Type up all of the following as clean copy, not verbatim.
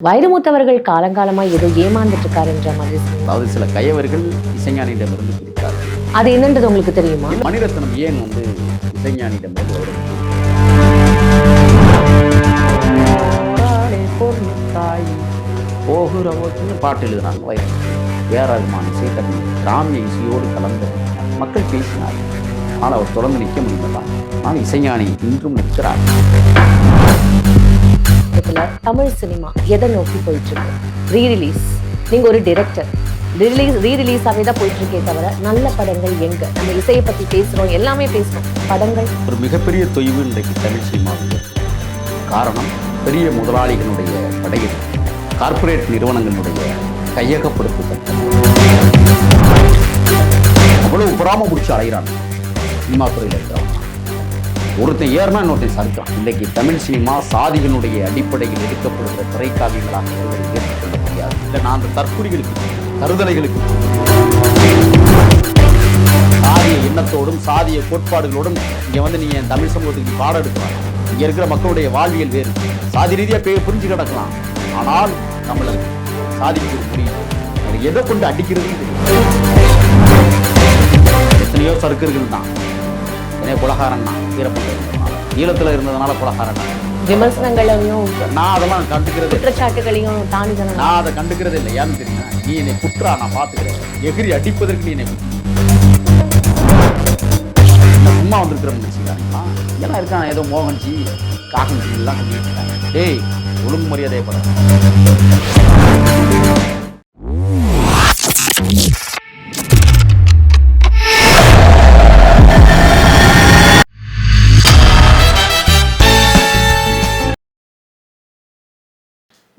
வைரமுத்தவர்கள் காலங்காலமா ஏதோ ஏமாந்துட்டு இருக்காருன்ற மாதிரி அதாவது சில கயவர்கள் இசைஞானியிடமிருந்து பிரித்தார்கள். அது என்னன்றது உங்களுக்கு தெரியுமா? மணிரத்னம் ஏன் இசைஞானியிடமிருந்து வருது? போகிறவங்க பாட்டு எழுதுனாங்க. வைரமுத்து இசை கல்வி கிராமிய இசையோடு கலந்து மக்கள் பேசினார். ஆனால் அவர் தொடர்ந்து நிற்க முடியல. ஆனால் இசைஞானி இன்றும் நிற்கிறார். தமிழ் சினிமா எதை நோக்கி போயிட்டு இருக்கு? ரீரிலீஸ், நீங்க ஒரு டைரக்டர், ரீரிலீஸாவே தான் போயிட்டு இருக்கே தவிர நல்ல படங்கள் எங்க? நம்ம இசையை பத்தி பேசுறோம், எல்லாமே பேசுறோம், படங்கள் ஒரு மிகப்பெரிய தொய்வு இன்றைக்கு தமிழ் சினிமாவுக்கு. காரணம் பெரிய முதலாளிகளுடைய படையில் கார்ப்பரேட் நிறுவனங்களுடைய கையகப்படுத்துதல். அவ்வளவு பொறாம பிடிச்சி அலைகிறாங்க சினிமா துறையில் இருக்கிறவங்க. ஒருத்தன் ஏறினா இன்னொருத்தன் சறுக்கிறான். இன்றைக்கு தமிழ் சினிமா சாதிகளுடைய அடிப்படையில் எடுக்கப்படுகிற திரைக்காவியங்களாக ஏற்றுக்கொள்ள முடியாது. இல்லை நான் அந்த தற்குறிகளுக்கு கருதலைகளுக்கு சாதிய எண்ணத்தோடும் சாதிய கோட்பாடுகளோடும் இங்கே நீ என் தமிழ் சமூகத்துக்கு பாடம் எடுக்கலாம். இங்கே இருக்கிற மக்களுடைய வாழ்வியல் வேறு, சாதி ரீதியாக புரிஞ்சு கிடக்கலாம். ஆனால் நம்மளை சாதிக்க முடியும். அது எதை கொண்டு அடிக்கிறது எத்தனையோ சறுக்கர்கள் தான். குலகாரன் தான் ஈழத்தில் இருந்ததுனால குலகாரன் தான். விமர்சனங்களையும் நான் அதெல்லாம் கண்டுக்கிறது, குற்றச்சாட்டுகளையும் தாண்டி நான் அதை கண்டுக்கிறது இல்லை. ஏன்னு தெரியுமா? நீ என்னை குற்றா, நான் பார்த்துக்கிறேன். எகிரி அடிப்பதற்கு நீ என்னை சும்மா வந்திருக்கிறோம்னு நினைச்சுக்காங்களா? எல்லாம் இருக்கான். ஏதோ மோகன்ஜி காகன்ஜி எல்லாம் சொல்லிட்டு இருக்காங்க. டேய், ஒழுங்கு மரியாதை படம்.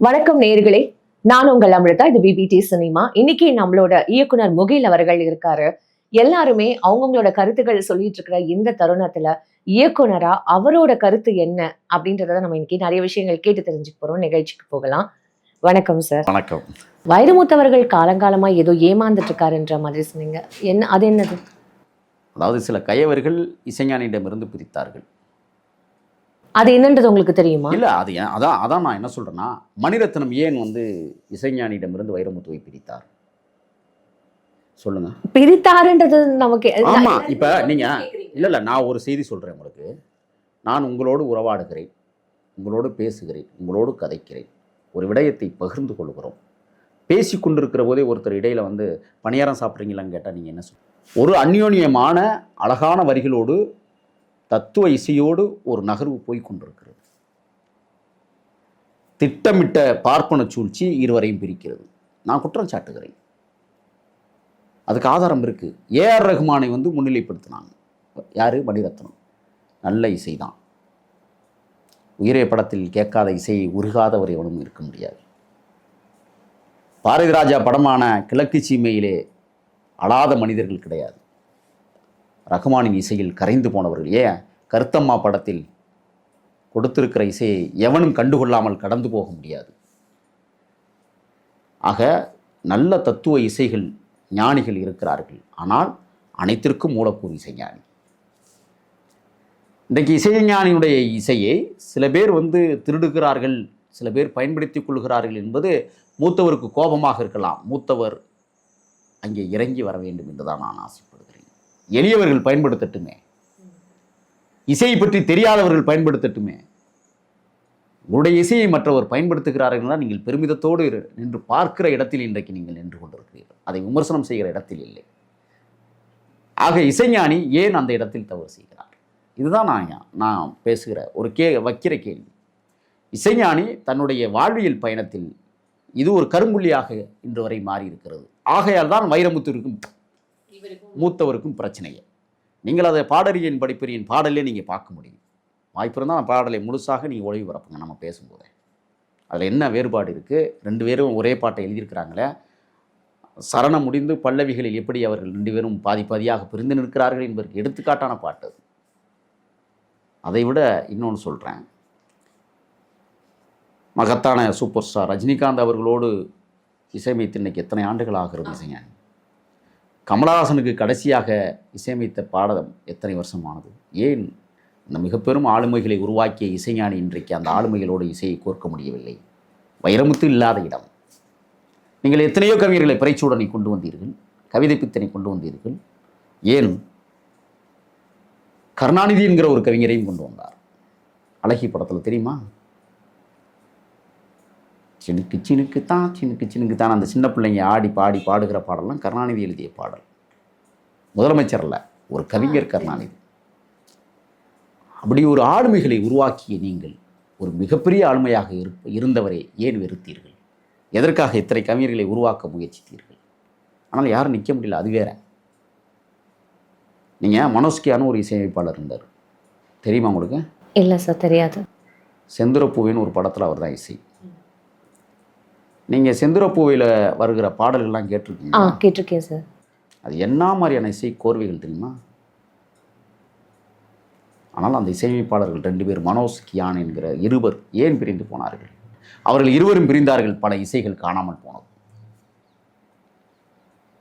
வணக்கம் நேயர்களே, நான் உங்கள் அமிர்தா. இது பிபிடி சினிமா. இன்னைக்கு நம்மளோட இயக்குனர் முகில் அவர்கள் இருக்காரு. எல்லாருமே அவங்கவுங்களோட கருத்துக்கள் சொல்லிட்டு இருக்கிற இந்த தருணத்துல இயக்குனரா அவரோட கருத்து என்ன அப்படின்றத நம்ம இன்னைக்கு நிறைய விஷயங்கள் கேட்டு தெரிஞ்சுக்க போறோம். நிகழ்ச்சிக்கு போகலாம். வணக்கம் சார். வணக்கம். வைரமுத்தவர்கள் காலங்காலமா ஏதோ ஏமாந்துட்டு இருக்காருன்ற மாதிரி சொன்னீங்க. என்ன, அது என்னது? அதாவது சில கயவர்கள் இசைஞானியிடமிருந்து பிரித்தார்கள். அது என்னன்றது உங்களுக்கு தெரியுமா? இல்லை, அது அதான் நான் என்ன சொல்கிறேன்னா, மணிரத்னம் ஏன் இசைஞானியிடமிருந்து வைரமுத்துவை பிரித்தார் சொல்லுங்க. பிரித்தாருன்றது நமக்கு ஆமாம். இப்போ நீங்கள் இல்லை, நான் ஒரு செய்தி சொல்கிறேன் உங்களுக்கு. நான் உங்களோடு உறவாடுகிறேன், உங்களோடு பேசுகிறேன், உங்களோடு கதைக்கிறேன், ஒரு விடயத்தை பகிர்ந்து கொள்கிறோம். பேசி கொண்டிருக்கிற போதே ஒருத்தர் இடையில் பணியாரம் சாப்பிட்றீங்களான்னு கேட்டால் நீங்கள் என்ன சொல்லுங்கள்? ஒரு அந்யோன்யமான அழகான வரிகளோடு தத்துவ இசையோடு ஒரு நகர்வு போய்கொண்டிருக்கிறது. திட்டமிட்ட பார்ப்பன சூழ்ச்சி இருவரையும் பிரிக்கிறது. நான் குற்றம் சாட்டுகிறேன். அதுக்கு ஆதாரம் இருக்கு. ஏஆர் ரஹ்மானை முன்னிலைப்படுத்தினாங்க. யாரு? மணிரத்னம். நல்ல இசை தான். உயிரே படத்தில் கேட்காத இசையை உருகாதவர் எவனும் இருக்க முடியாது. பாரதி ராஜா படமான கிழக்கு சீமையிலே அழாத மனிதர்கள் கிடையாது. ரஹ்மானின் இசையில் கரைந்து போனவர்கள். ஏன்? கருத்தம்மா படத்தில் கொடுத்திருக்கிற இசையை எவனும் கண்டுகொள்ளாமல் கடந்து போக முடியாது. ஆக நல்ல தத்துவ இசைகள் ஞானிகள் இருக்கிறார்கள். ஆனால் அனைத்திற்கும் மூலக்கூறு இசைஞானி. இன்றைக்கு இசைஞானியுடைய இசையை சில பேர் திருடுகிறார்கள், சில பேர் பயன்படுத்திக் கொள்கிறார்கள் என்பது மூத்தவருக்கு கோபமாக இருக்கலாம். மூத்தவர் அங்கே இறங்கி வர வேண்டும் என்றுதான் நான் ஆசைப்படுகிறேன். எளியவர்கள் பயன்படுத்தட்டுமே, இசையை பற்றி தெரியாதவர்கள் பயன்படுத்தட்டுமே. உங்களுடைய இசையை மற்றவர் பயன்படுத்துகிறார்கள் தான் நீங்கள் பெருமிதத்தோடு நின்று பார்க்கிற இடத்தில் இன்றைக்கு நீங்கள் நின்று கொண்டிருக்கிறீர்கள். அதை விமர்சனம் செய்கிற இடத்தில் இல்லை. ஆக இசைஞானி ஏன் அந்த இடத்தில் தவறு செய்கிறார்? இதுதான் நான் பேசுகிற ஒரு வைக்கிற கேள்வி. இசைஞானி தன்னுடைய வாழ்வியல் பயணத்தில் இது ஒரு கரும்புள்ளியாக இன்று வரை மாறி இருக்கிறது. ஆகையால் தான் வைரமுத்துவிற்கும் மூத்தவருக்கும் பிரச்சனையே. நீங்கள் அதை பாடறியின் படிப்பறியின் பாடலே நீங்கள் பார்க்க முடியும். வாய்ப்பு இருந்தால் அந்த பாடலை முழுசாக நீங்கள் ஒளிவு பரப்புங்க. நம்ம பேசும்போதே அதில் என்ன வேறுபாடு இருக்குது? ரெண்டு பேரும் ஒரே பாட்டை எழுதியிருக்கிறாங்களே. சரணம் முடிந்து பல்லவிகளில் எப்படி அவர்கள் ரெண்டு பேரும் பாதி பாதியாக பிரிந்து நிற்கிறார்கள் என்பதற்கு எடுத்துக்காட்டான பாட்டு. அதை விட இன்னொன்று சொல்கிறேன். மகத்தான சூப்பர் ஸ்டார் ரஜினிகாந்த் அவர்களோடு இசையமைத்து இன்னைக்கு எத்தனை ஆண்டுகள் ஆகிறது இசைஞானி. கமலஹாசனுக்கு கடைசியாக இசையமைத்த பாடல் எத்தனை வருஷமானது? ஏன் இந்த மிக பெரும் ஆளுமைகளை உருவாக்கிய இசைஞானி இன்றைக்கு அந்த ஆளுமைகளோடு இசையை கோர்க்க முடியவில்லை? வைரமுத்து இல்லாத இடம். நீங்கள் எத்தனையோ கவிஞர்களை பிறைச்சூடனை கொண்டு வந்தீர்கள், கவிதை பித்தனை கொண்டு வந்தீர்கள், ஏன் கருணாநிதி என்கிற ஒரு கவிஞரையும் கொண்டு வந்தார். அழகி படத்தில் தெரியுமா, சினுக்கு சினுக்கு தான் சினுக்கு சினுக்கு தான் அந்த சின்ன பிள்ளைங்க ஆடி பாடி பாடுகிற பாடலாம் கருணாநிதி எழுதிய பாடல். முதலமைச்சர் அல்ல, ஒரு கவிஞர் கருணாநிதி. அப்படி ஒரு ஆளுமைகளை உருவாக்கிய நீங்கள் ஒரு மிகப்பெரிய ஆளுமையாக இருந்தவரை ஏன் வெறுத்தீர்கள்? எதற்காக இத்தனை கவிஞர்களை உருவாக்க முயற்சித்தீர்கள்? ஆனால் யாரும் நிற்க முடியல, அது வேற. நீங்கள் மனோஸ்கியான ஒரு இசையமைப்பாளர் இருந்தார், தெரியுமா உங்களுக்கு? இல்லை சார், தெரியாது. செந்துரப்பூவின்னு ஒரு படத்தில் அவர் தான் இசை. நீங்கள் செந்துரப்பூவில் வருகிற பாடல்கள்லாம் கேட்டிருக்கீங்க? கேட்டிருக்கேன் சார். அது என்ன மாதிரியான இசை கோர்வைகள் தெரியுமா? ஆனால் அந்த இசையமைப்பாளர்கள் 2 பேர், மனோஜ் கியான் என்கிற இருவர் ஏன் பிரிந்து போனார்கள்? அவர்கள் இருவரும் பிரிந்தார்கள், பல இசைகள் காணாமல் போனது.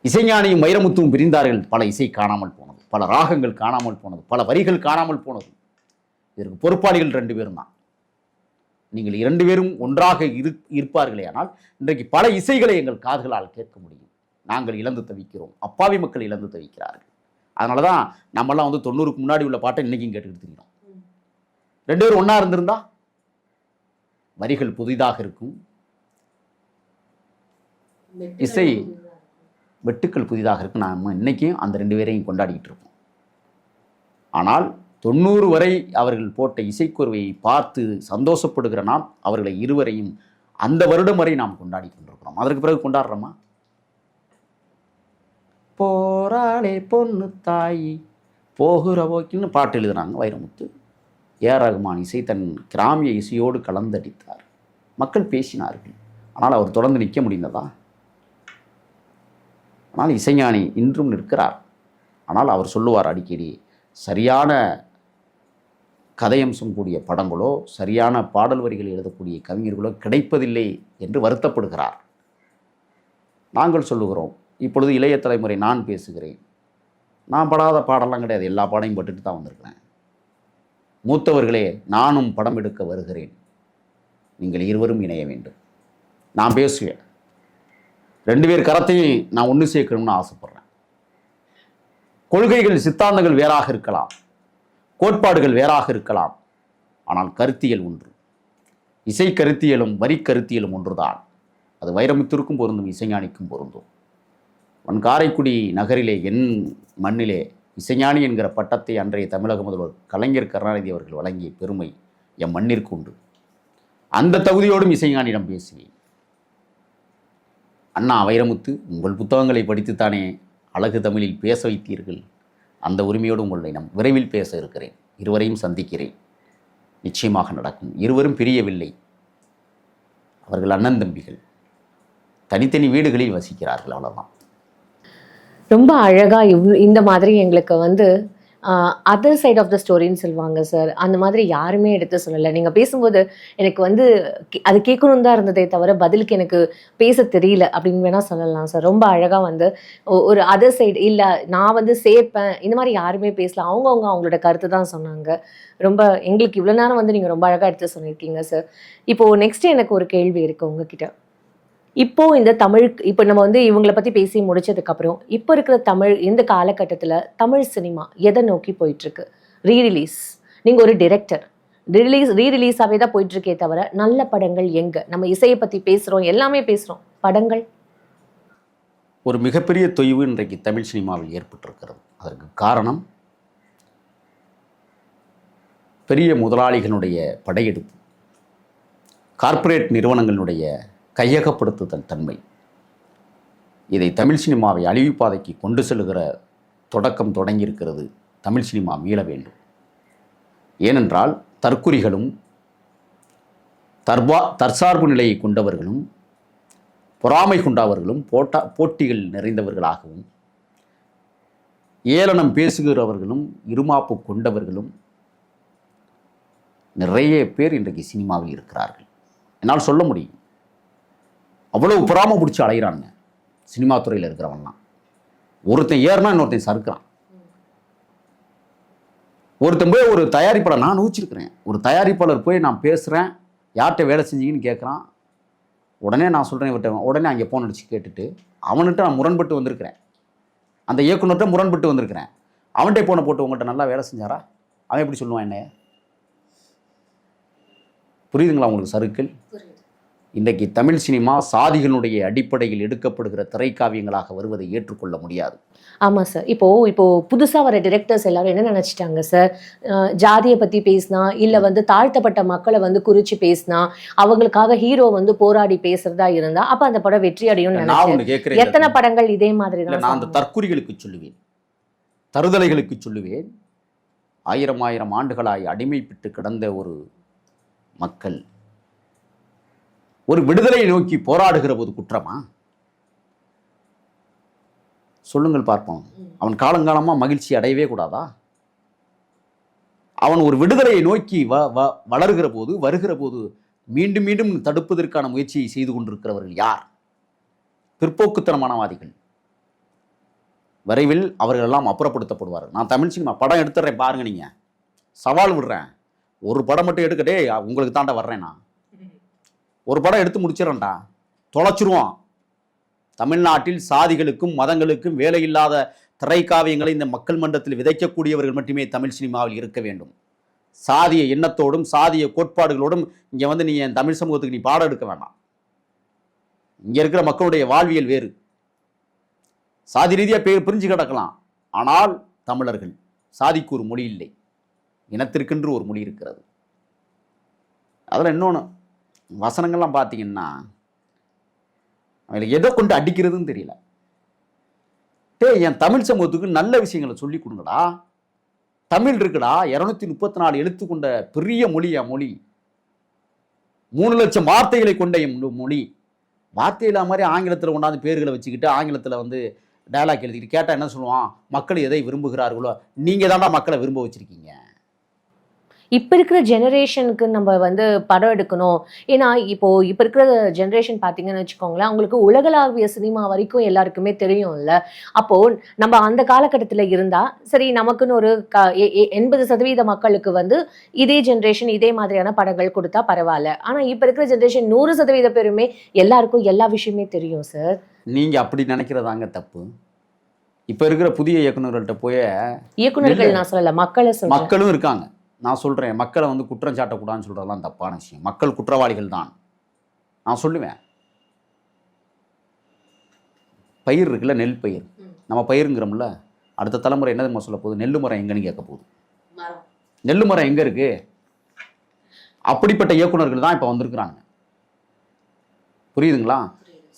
இசைஞானியும் வைரமுத்துவும் பிரிந்தார்கள், பல இசை காணாமல் போனது, பல ராகங்கள் காணாமல் போனது, பல வரிகள் காணாமல் போனது. இதற்கு பொறுப்பாளிகள் 2 பேரும் தான். நீங்கள் 2 பேரும் ஒன்றாக இருப்பார்களே ஆனால் இன்றைக்கு பல இசைகளை எங்கள் காதுகளால் கேட்க முடியும். நாங்கள் இழந்து தவிக்கிறோம், அப்பாவி மக்கள் இழந்து தவிக்கிறார்கள். அதனால தான் நம்மெல்லாம் 90க்கு முன்னாடி உள்ள பாட்டை இன்றைக்கும் கேட்டுக்கிட்டு இருக்கிறோம். 2 பேரும் ஒன்றா இருந்திருந்தா வரிகள் புதிதாக இருக்கும், இசை வெட்டுக்கள் புதிதாக இருக்கும். நாம் இன்னைக்கும் அந்த 2 பேரையும் கொண்டாடிக்கிட்டு இருப்போம். ஆனால் 90 வரை அவர்கள் போட்ட இசைக்கோர்வையை பார்த்து சந்தோஷப்படுகிற நாம் அவர்களை இருவரையும் அந்த வருடம் வரை நாம் கொண்டாடி கொண்டிருக்கிறோம். அதற்கு பிறகு கொண்டாடுறோமா? போராளே பொண்ணு தாயி போகிற போக்கின்னு பாட்டு எழுதுனாங்க வைரமுத்து. ஏஆர் ரகுமான் இசை தன் கிராமிய இசையோடு கலந்தடித்தார். மக்கள் பேசினார்கள். ஆனால் அவர் தொடர்ந்து நிற்க முடிந்ததா? ஆனால் இசைஞானி இன்றும் நிற்கிறார். ஆனால் அவர் சொல்லுவார் அடிக்கடி, சரியான கதையம்சம் கூடிய படங்களோ சரியான பாடல் வரிகள் எழுதக்கூடிய கவிஞர்களோ கிடைப்பதில்லை என்று வருத்தப்படுகிறார். நாங்கள் சொல்லுகிறோம், இப்பொழுது இளைய தலைமுறை, நான் பேசுகிறேன். நான் படாத பாடலாம் கிடையாது, எல்லா பாடையும் பட்டுட்டு தான் வந்திருக்கிறேன். மூத்தவர்களே, நானும் படம் எடுக்க வருகிறேன், நீங்கள் இருவரும் இணைய வேண்டும். நான் பேசுவேன், 2 பேர் கரத்தையும் நான் ஒன்று சேர்க்கணும்னு ஆசைப்படுறேன். கொள்கைகள் சித்தாந்தங்கள் வேறாக இருக்கலாம், கோட்பாடுகள் வேறாக இருக்கலாம், ஆனால் கருத்தியல் ஒன்று. இசை கருத்தியலும் வரி கருத்தியலும் ஒன்றுதான். அது வைரமுத்திற்கும் பொருந்தும், இசைஞானிக்கும் பொருந்தும். காரைக்குடி நகரிலே, என் மண்ணிலே இசைஞானி என்கிற பட்டத்தை அன்றைய தமிழக முதல்வர் கலைஞர் கருணாநிதி அவர்கள் வழங்கிய பெருமை என் மண்ணிற்கு உண்டு. அந்த தகுதியோடும் இசைஞானியிடம் பேசுவேன். அண்ணா வைரமுத்து, உங்கள் புத்தகங்களை படித்துத்தானே அழகு தமிழில் பேச வைத்தீர்கள். அந்த உரிமையோடு உங்களை நான் விரைவில் பேச இருக்கிறேன். இருவரையும் சந்திக்கிறேன், நிச்சயமாக நடக்கும். இருவரும் பிரியவில்லை, அவர்கள் அண்ணன் தம்பிகள், தனித்தனி வீடுகளில் வசிக்கிறார்கள், அவ்வளோதான். ரொம்ப அழகா இந்த மாதிரி எங்களுக்கு அதர் சைட் ஆஃப் த ஸ்டோரின்னு சொல்லுவாங்க சார், அந்த மாதிரி யாருமே எடுத்து சொல்லலை. நீங்கள் பேசும்போது எனக்கு அது கேட்கணும் தான் இருந்ததே தவிர பதிலுக்கு எனக்கு பேச தெரியல அப்படின்னு வேணால் சொல்லலாம் சார். ரொம்ப அழகாக ஒரு அதர் சைடு இல்லை, நான் சேர்ப்பேன், இந்த மாதிரி யாருமே பேசல. அவங்கவுங்க அவங்களோட கருத்து தான் சொன்னாங்க. ரொம்ப எங்களுக்கு இவ்வளோ நேரம் நீங்கள் ரொம்ப அழகாக எடுத்து சொல்லியிருக்கீங்க சார். இப்போது நெக்ஸ்ட் எனக்கு ஒரு கேள்வி இருக்குது உங்ககிட்ட. இப்போ இந்த இப்போ நம்ம இவங்களை பற்றி பேசி முடிச்சதுக்கப்புறம் இப்போ இருக்கிற தமிழ், இந்த காலகட்டத்தில் தமிழ் சினிமா எதை நோக்கி போயிட்டுருக்கு? ரீரிலீஸ், நீங்கள் ஒரு டிரெக்டர், ரீரிலீஸாகவே தான் போயிட்டுருக்கே தவிர நல்ல படங்கள் எங்கே? நம்ம இசையை பற்றி பேசுகிறோம், எல்லாமே பேசுகிறோம், படங்கள். ஒரு மிகப்பெரிய தொய்வு இன்றைக்கு தமிழ் சினிமாவில் ஏற்பட்டிருக்கிறது. அதற்கு காரணம் பெரிய முதலாளிகளுடைய படையெடுப்பு, கார்ப்பரேட் நிறுவனங்களுடைய கையகப்படுத்துதல் தன்மை. இதை தமிழ் சினிமாவை அழிவுப்பாதைக்கு கொண்டு செல்கிற தொடக்கம் தொடங்கியிருக்கிறது. தமிழ் சினிமா மீள வேண்டும். ஏனென்றால் தற்குறிகளும் தற்சார்பு நிலையை கொண்டவர்களும் பொறாமை கொண்டவர்களும் போட்டிகள் நிறைந்தவர்களாகவும் ஏளனம் பேசுகிறவர்களும் இருமாப்பு கொண்டவர்களும் நிறைய பேர் இன்றைக்கு சினிமாவில் இருக்கிறார்கள். என்னால் சொல்ல முடியும். அவ்வளவு பொறாமை பிடிச்சி அலைகிறாங்க சினிமா துறையில் இருக்கிறவன்லாம். ஒருத்தன் ஏறினா இன்னொருத்தன் சறுக்கிறான். ஒருத்தன் போய் ஒரு தயாரிப்பாளர், நான் ஊச்சிருக்கிறேன், ஒரு தயாரிப்பாளர் போய் நான் பேசுகிறேன், யார்கிட்ட வேலை செஞ்சீங்கன்னு கேட்குறான். உடனே நான் சொல்கிறேன் இவர்கிட்ட, உடனே அங்கே ஃபோன் அடித்து கேட்டுட்டு அவன்கிட்ட நான் முரண்பட்டு வந்திருக்கிறேன். அந்த இயக்குனர்கிட்ட முரண்பட்டு வந்திருக்கிறேன். அவன்கிட்ட ஃபோனை போட்டு உங்கள்கிட்ட நல்லா வேலை செஞ்சாரா? அவன் எப்படி சொல்லுவான் என்னைய? புரியுதுங்களா உங்களுக்கு சறுக்கல்? இன்றைக்கு தமிழ் சினிமா சாதிகளுடைய அடிப்படையில் எடுக்கப்படுகிற திரைக்காவியங்களாக வருவதை ஏற்றுக்கொள்ள முடியாது. ஆமா சார். இப்போ புதுசா வர டிரெக்டர்ஸ் எல்லாரும் என்ன நினைச்சிட்டாங்க சார், ஜாதியை பத்தி பேசினா இல்ல வந்து தாழ்த்தப்பட்ட மக்களை வந்து குறிச்சு பேசினா அவங்களுக்காக ஹீரோ வந்து போராடி பேசுறதா இருந்தா அப்ப அந்த படம் வெற்றி அடையும் நான் நினைச்சேன். ஒன்று கேட்குறேன், எத்தனை படங்கள் இதே மாதிரி இல்லை தான் நான் அந்த தற்குறிகளுக்கு சொல்லுவேன், தருதலைகளுக்கு சொல்லுவேன். 1000 ஆண்டுகளாய் அடிமைப்பட்டு கிடந்த ஒரு மக்கள் ஒரு விடுதலையை நோக்கி போராடுகிற போது குற்றமா? சொல்லுங்கள் பார்ப்போம். அவன் காலங்காலமாக மகிழ்ச்சி அடையவே கூடாதா? அவன் ஒரு விடுதலையை நோக்கி வளர்கிற போது வருகிற போது மீண்டும் மீண்டும் தடுப்பதற்கான முயற்சியை செய்து கொண்டிருக்கிறவர்கள் யார்? பிற்போக்குத்தனமானவாதிகள். விரைவில் அவர்கள் எல்லாம் அப்புறப்படுத்தப்படுவார்கள். நான் தமிழ் சினிமா படம் எடுத்துடுறேன் பாருங்க, நீங்க சவால் விடுறேன், ஒரு படம் மட்டும் எடுக்கட்டே உங்களுக்கு தாண்டா வர்றேன், நான் ஒரு படம் எடுத்து முடிச்சிடறேன்டா, தொலைச்சிருவான். தமிழ்நாட்டில் சாதிகளுக்கும் மதங்களுக்கும் வேலையில்லாத திரைக்காவியங்களை இந்த மக்கள் மன்றத்தில் விதைக்கக்கூடியவர்கள் மட்டுமே தமிழ் சினிமாவில் இருக்க வேண்டும். சாதிய எண்ணத்தோடும் சாதிய கோட்பாடுகளோடும் இங்கே வந்து நீ என் தமிழ் சமூகத்துக்கு நீ பாடம் எடுக்க வேண்டாம். இங்கே இருக்கிற மக்களுடைய வாழ்வியல் வேறு. சாதி ரீதியாக பிரிஞ்சு கிடக்கலாம், ஆனால் தமிழர்கள் சாதிக்கு ஒரு மொழி இல்லை, இனத்திற்கென்று ஒரு மொழி இருக்கிறது. அதில் இன்னொன்று வசனங்கள்லாம் பார்த்தீங்கன்னா அவங்களுக்கு எதை கொண்டு அடிக்கிறதுன்னு தெரியல. என் தமிழ் சமூகத்துக்கு நல்ல விஷயங்களை சொல்லி கொடுங்கடா. தமிழ் இருக்குடா, 234 எழுத்து கொண்ட பெரிய மொழி. என் மொழி 3 லட்சம் வார்த்தைகளை கொண்ட என் மொழி. வார்த்தை இல்லாத மாதிரி ஆங்கிலத்தில் கொண்டாந்து பேர்களை வச்சுக்கிட்டு ஆங்கிலத்தில் வந்து டயலாக் எழுதிக்கிட்டு கேட்டால் என்ன சொல்லுவான்? மக்கள் எதை விரும்புகிறார்களோ நீங்கள் தான்டா மக்களை விரும்ப வச்சுருக்கீங்க. இப்ப இருக்கிற ஜெனரேஷனுக்கு நம்ம வந்து படம் எடுக்கணும். ஏன்னா இப்போ இருக்கிற ஜெனரேஷன் பார்த்தீங்கன்னு வச்சுக்கோங்களேன், அவங்களுக்கு உலகளாவிய சினிமா வரைக்கும் எல்லாருக்குமே தெரியும்ல. அப்போ நம்ம அந்த காலகட்டத்தில் இருந்தா சரி, நமக்குன்னு ஒரு 80% மக்களுக்கு வந்து இதே ஜெனரேஷன் இதே மாதிரியான படங்கள் கொடுத்தா பரவாயில்ல. ஆனா இப்ப இருக்கிற ஜெனரேஷன் 100% பேருமே எல்லாருக்கும் எல்லா விஷயமே தெரியும் சார். நீங்க அப்படி நினைக்கிறதாங்க தப்பு. இப்ப இருக்கிற புதிய இயக்குநர்கள்ட்ட போய் இயக்குநர்கள் நான் சொல்லல, மக்களை சொல்றேன். மக்களும் இருக்காங்க. நான் சொல்கிறேன், மக்களை வந்து குற்றம் சாட்டக்கூடாதுன்னு சொல்கிறதெல்லாம் தப்பான விஷயம். மக்கள் குற்றவாளிகள் தான் நான் சொல்லுவேன். பயிர் இருக்குல்ல, நெல் பயிர், நம்ம பயிருங்கிறோம்ல, அடுத்த தலைமுறை என்ன தெரியுமா சொல்ல போகுது? நெல்லு மரம் எங்கன்னு கேட்க போகுது. நெல்லு மரம் எங்கே இருக்கு? அப்படிப்பட்ட இயக்குநர்கள் தான் இப்போ வந்திருக்கிறாங்க. புரியுதுங்களா?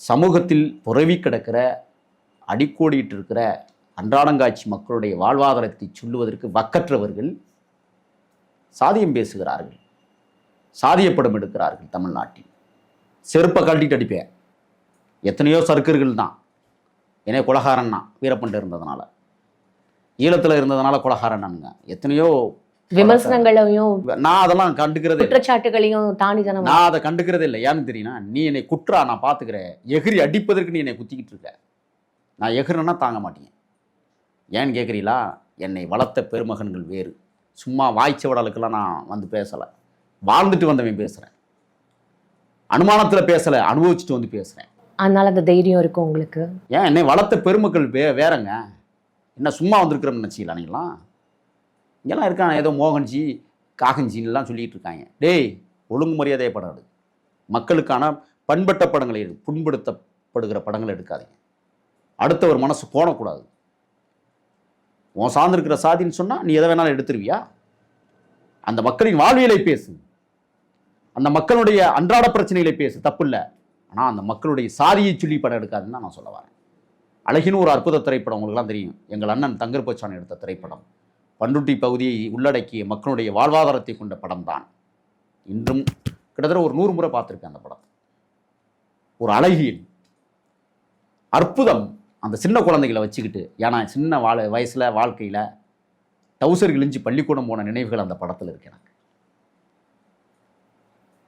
சமூகத்தில் புரவி கிடக்கிற அடிக்கோடிட்டு இருக்கிற அன்றாடங்காட்சி மக்களுடைய வாழ்வாதாரத்தை சொல்லுவதற்கு வக்கற்றவர்கள் சாதியம் பேசுகிறார்கள், சாதிய படம் எடுக்கிறார்கள். தமிழ்நாட்டில் செருப்பை கழட்டிட்டு அடிப்பேன். எத்தனையோ சர்க்கர்கள் தான் ஏன்னா கொலகாரன் தான் வீரப்பண்டு இருந்ததுனால, ஈழத்தில் இருந்ததுனால கொலகாரன்னானுங்க. எத்தனையோ விமர்சனங்களையும் நான் அதெல்லாம் கண்டுக்கிறதே, குற்றச்சாட்டுகளையும் தாண்டி தானே நான் அதை கண்டுக்கிறதே இல்லை. ஏன்னு தெரியுமா? நீ என்னை குற்றா, நான் பார்த்துக்கிறேன். எகிரி அடிப்பதற்கு நீ என்னை குத்திக்கிட்டு இருக்க. நான் எகிரன்னா தாங்க மாட்டேங்க. ஏன்னு கேட்குறீங்களா? என்னை வளர்த்த பெருமகன்கள் வேறு. சும்மா வாய்ச்சவடலுக்கெல்லாம் நான் வந்து பேசலை, வாழ்ந்துட்டு வந்தவன் பேசுகிறேன். அனுமானத்தில் பேசலை, அனுபவிச்சுட்டு வந்து பேசுகிறேன். அதனால அந்த தைரியம் இருக்கும் உங்களுக்கு. ஏன் என்னை வளர்த்த பெருமக்கள் வேறங்க. என்ன சும்மா வந்திருக்கிறோம்னு நினச்சிக்கலாம் நீங்களாம்? இங்கெல்லாம் இருக்காங்க ஏதோ மோகன்ஜி காகன்ஜின்லாம் சொல்லிகிட்டு இருக்காங்க. டேய், ஒழுங்கு மரியாதையை படம் எடு. மக்களுக்கான பண்பட்ட படங்களை எடு, புண்படுத்தப்படுகிற படங்களை எடுக்காதீங்க. அடுத்தவர் மனசு போனக்கூடாது. உன் சார்ந்திருக்கிற சாதின்னு சொன்னால் நீ எதை வேணாலும் எடுத்துருவியா? அந்த மக்களின் வாழ்வியலை பேசு, அந்த மக்களுடைய அன்றாட பிரச்சனைகளை பேசு, தப்பு இல்லை. ஆனால் அந்த மக்களுடைய சாதியை சொல்லி படம் எடுக்காதுன்னு தான் நான் சொல்ல வரேன். அழகின்னு ஒரு அற்புத திரைப்படம் உங்களுக்குலாம் தெரியும். எங்கள் அண்ணன் தங்கர் பச்சான் எடுத்த திரைப்படம். பண்ருட்டி பகுதியை உள்ளடக்கிய மக்களுடைய வாழ்வாதாரத்தை கொண்ட படம் தான். இன்றும் கிட்டத்தட்ட ஒரு 100 முறை பார்த்துருக்கேன் அந்த படத்தை. ஒரு அழகியல் அற்புதம். அந்த சின்ன குழந்தைகளை வச்சுக்கிட்டு, ஏன்னா சின்ன வயசில் வாழ்க்கையில் டவுசர் கிழிஞ்சு பள்ளிக்கூடம் போன நினைவுகள் அந்த படத்தில் இருக்கு எனக்கு.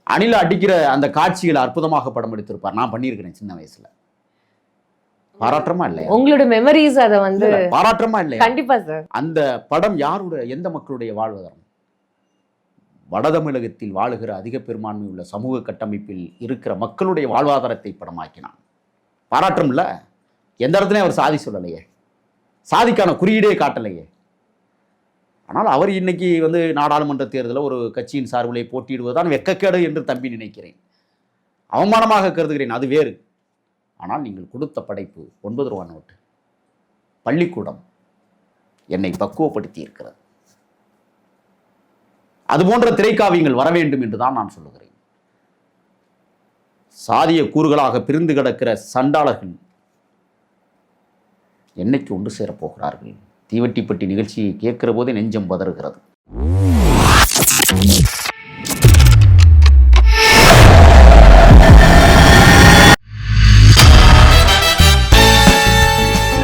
அணில அடிக்கிற அந்த காட்சிகளை அற்புதமாக படம் எடுத்திருப்பார். நான் பண்ணியிருக்கிறேன் சின்ன வயசுல. பாராட்டமா இல்லையா? உங்களோட மெமரிஸ் அதை வந்து பாராட்டமா இல்லையா? கண்டிப்பா சார். அந்த படம் யாரோட, எந்த மக்களுடைய வாழ்வாதாரம்? வட தமிழகத்தில் வாழுகிற அதிக பெரும்பான்மை உள்ள சமூக கட்டமைப்பில் இருக்கிற மக்களுடைய வாழ்வாதாரத்தை படமாக்கினான். பாராட்டும்ல, எந்த இடத்துலையும் அவர் சாதி சொல்லலையே, சாதிக்கான குறியீடே காட்டலையே. ஆனால் அவர் இன்னைக்கு நாடாளுமன்ற தேர்தலில் ஒரு கட்சியின் சார்பிலே போட்டியிடுவதுதான் வெட்கக்கேடு என்று தம்பி நினைக்கிறேன், அவமானமாக கருதுகிறேன், அது வேறு. ஆனால் நீங்கள் கொடுத்த படைப்பு 9 ரூபா நோட்டு, பள்ளிக்கூடம் என்னை பக்குவப்படுத்தி இருக்கிறது. அதுபோன்ற திரைக்காவியங்கள் வர வேண்டும் என்றுதான் நான் சொல்லுகிறேன். சாதிய கூறுகளாக பிரிந்து கிடக்கிற சண்டாளர்கள் என்னைக்கு ஒன்று சேரப்போகிறார்கள்? தீவட்டிப்பட்டி நிகழ்ச்சியை கேட்கிற போதே நெஞ்சம் பதறுகிறது.